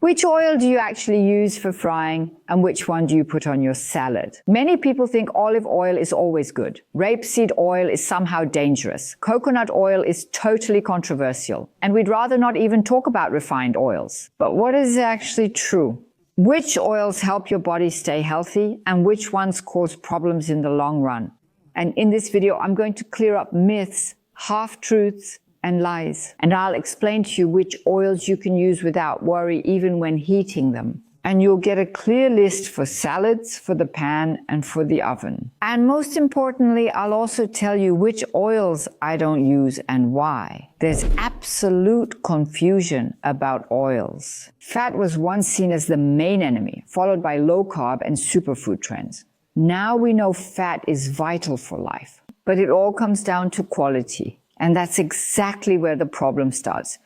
Which oil do you actually use for frying and which one do you put on your salad? Many people think olive oil is always good. Rapeseed oil is somehow dangerous. Coconut oil is totally controversial. And we'd rather not even talk about refined oils. But what is actually true? Which oils help your body stay healthy and which ones cause problems in the long run? And in this video, I'm going to clear up myths, half-truths, and lies. And I'll explain to you which oils you can use without worry, even when heating them. And you'll get a clear list for salads, for the pan, and for the oven. And most importantly, I'll also tell you which oils I don't use and why. There's absolute confusion about oils. Fat was once seen as the main enemy, followed by low-carb and superfood trends. Now we know fat is vital for life, but it all comes down to quality. And that's exactly where the problem starts.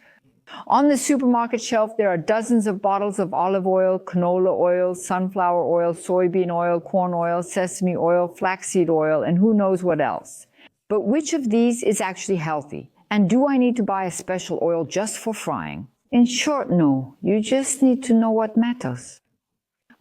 On the supermarket shelf, there are dozens of bottles of olive oil, canola oil, sunflower oil, soybean oil, corn oil, sesame oil, flaxseed oil, and who knows what else. But which of these is actually healthy? And do I need to buy a special oil just for frying? In short, no. You just need to know what matters.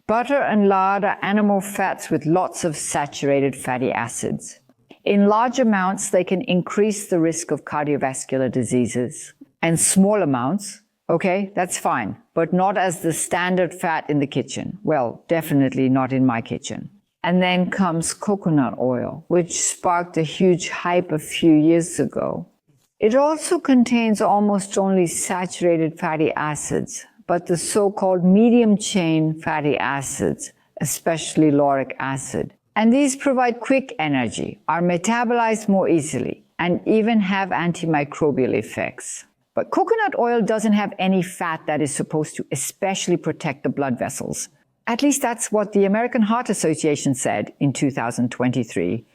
Butter and lard are animal fats with lots of saturated fatty acids. In large amounts, they can increase the risk of cardiovascular diseases. And small amounts, okay, that's fine, but not as the standard fat in the kitchen. Well, definitely not in my kitchen. And then comes coconut oil, which sparked a huge hype a few years ago. It also contains almost only saturated fatty acids, but the so-called medium-chain fatty acids, especially lauric acid. And these provide quick energy, are metabolized more easily, and even have antimicrobial effects. But coconut oil doesn't have any fat that is supposed to especially protect the blood vessels. At least that's what the American Heart Association said in 2023.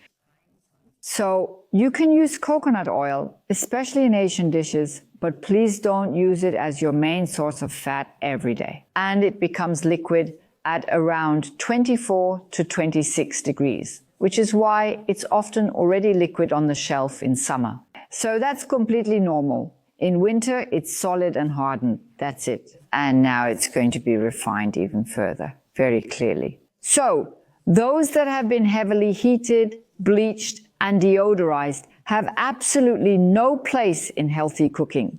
So you can use coconut oil, especially in Asian dishes, but please don't use it as your main source of fat every day. And it becomes liquid at around 24 to 26 degrees, which is why it's often already liquid on the shelf in summer. So that's completely normal. In winter, it's solid and hardened. That's it. And now it's going to be refined even further, very clearly. So those that have been heavily heated, bleached, and deodorized have absolutely no place in healthy cooking.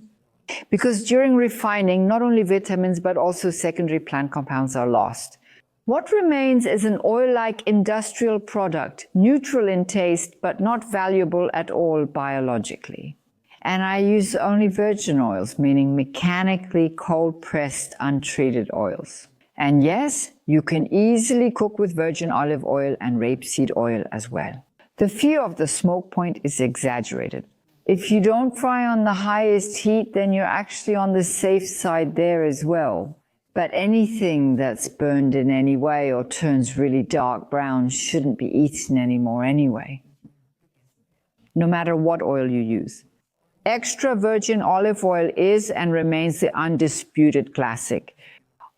Because during refining, not only vitamins, but also secondary plant compounds are lost. What remains is an oil-like industrial product, neutral in taste, but not valuable at all biologically. And I use only virgin oils, meaning mechanically cold-pressed, untreated oils. And yes, you can easily cook with virgin olive oil and rapeseed oil as well. The fear of the smoke point is exaggerated. If you don't fry on the highest heat, then you're actually on the safe side there as well. But anything that's burned in any way or turns really dark brown shouldn't be eaten anymore anyway, no matter what oil you use. Extra virgin olive oil is and remains the undisputed classic.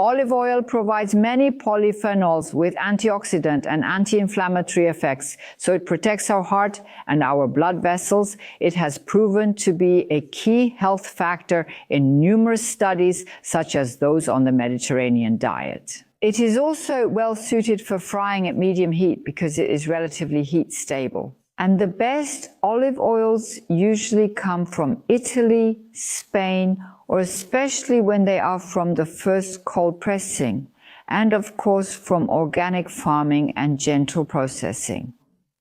Olive oil provides many polyphenols with antioxidant and anti-inflammatory effects, so it protects our heart and our blood vessels. It has proven to be a key health factor in numerous studies, such as those on the Mediterranean diet. It is also well suited for frying at medium heat because it is relatively heat stable. And the best olive oils usually come from Italy, Spain, or especially when they are from the first cold pressing, and of course from organic farming and gentle processing.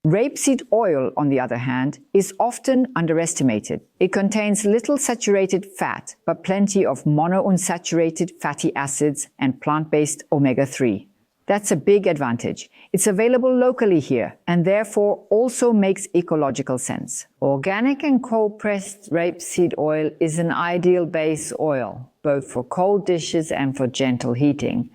Rapeseed oil, on the other hand, is often underestimated. It contains little saturated fat, but plenty of monounsaturated fatty acids and plant-based omega-3. That's a big advantage. It's available locally here and therefore also makes ecological sense. Organic and cold-pressed rapeseed oil is an ideal base oil, both for cold dishes and for gentle heating.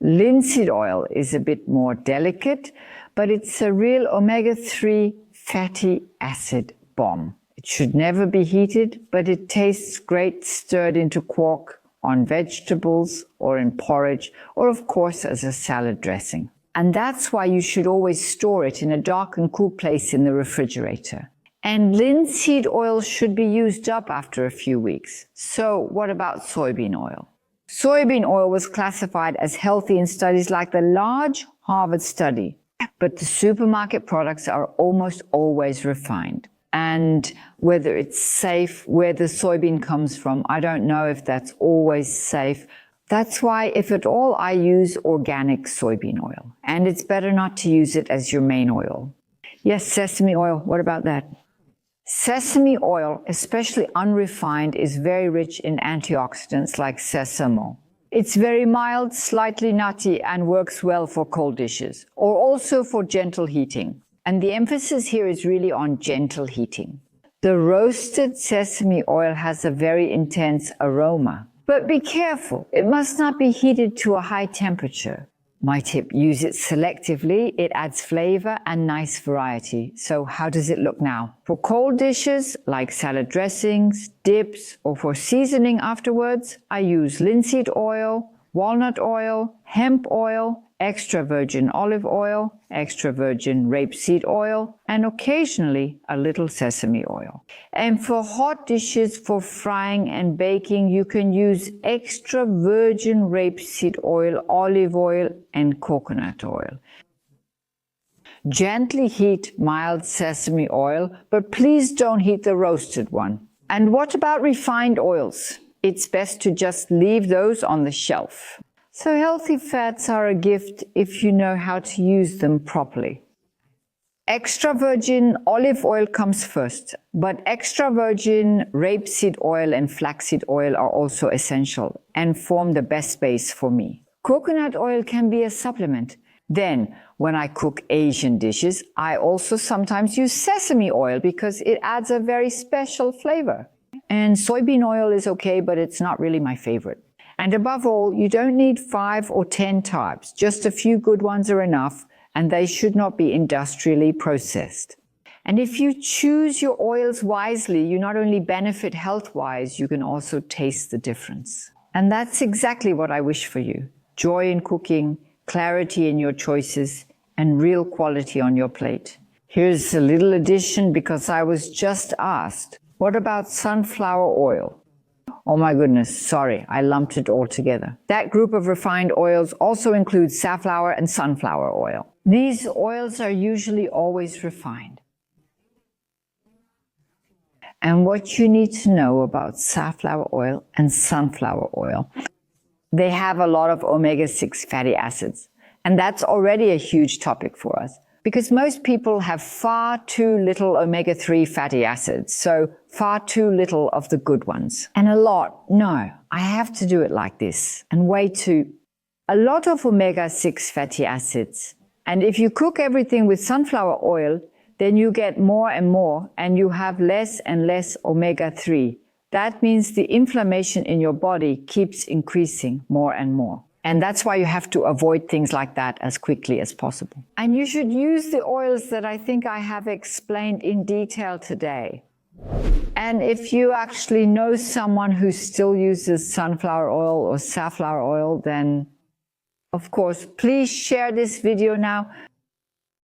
Linseed oil is a bit more delicate, but it's a real omega-3 fatty acid bomb. It should never be heated, but it tastes great stirred into quark, on vegetables or in porridge, or of course as a salad dressing. And that's why you should always store it in a dark and cool place in the refrigerator. And linseed oil should be used up after a few weeks. So what about soybean oil? Soybean oil was classified as healthy in studies like the large Harvard study, but the supermarket products are almost always refined. And whether it's safe, where the soybean comes from, I don't know if that's always safe. That's why, if at all, I use organic soybean oil. And it's better not to use it as your main oil. Yes, sesame oil, what about that? Sesame oil, especially unrefined, is very rich in antioxidants like sesame. It's very mild, slightly nutty, and works well for cold dishes, or also for gentle heating. And the emphasis here is really on gentle heating. The roasted sesame oil has a very intense aroma. But be careful, it must not be heated to a high temperature. My tip, use it selectively. It adds flavor and nice variety. So how does it look now? For cold dishes like salad dressings, dips, or for seasoning afterwards, I use linseed oil, walnut oil, hemp oil, extra virgin olive oil, extra virgin rapeseed oil, and occasionally a little sesame oil. And for hot dishes, for frying and baking, you can use extra virgin rapeseed oil, olive oil, and coconut oil. Gently heat mild sesame oil, but please don't heat the roasted one. And what about refined oils? It's best to just leave those on the shelf. So healthy fats are a gift if you know how to use them properly. Extra virgin olive oil comes first, but extra virgin rapeseed oil and flaxseed oil are also essential and form the best base for me. Coconut oil can be a supplement. Then, when I cook Asian dishes, I also sometimes use sesame oil because it adds a very special flavor. And soybean oil is okay, but it's not really my favorite. And above all, you don't need 5 or 10 types. Just a few good ones are enough, and they should not be industrially processed. And if you choose your oils wisely, you not only benefit health-wise, you can also taste the difference. And that's exactly what I wish for you. Joy in cooking, clarity in your choices, and real quality on your plate. Here's a little addition because I was just asked, what about sunflower oil? Oh my goodness, sorry, I lumped it all together. That group of refined oils also includes safflower and sunflower oil. These oils are usually always refined. And what you need to know about safflower oil and sunflower oil, they have a lot of omega-6 fatty acids. And that's already a huge topic for us, because most people have far too little omega-3 fatty acids, so far too little of the good ones. And a lot, no, I have to do it like this, and way too. A lot of omega-6 fatty acids. And if you cook everything with sunflower oil, then you get more and more, and you have less and less omega-3. That means the inflammation in your body keeps increasing more and more. And that's why you have to avoid things like that as quickly as possible. And you should use the oils that I think I have explained in detail today. And if you actually know someone who still uses sunflower oil or safflower oil, then of course, please share this video now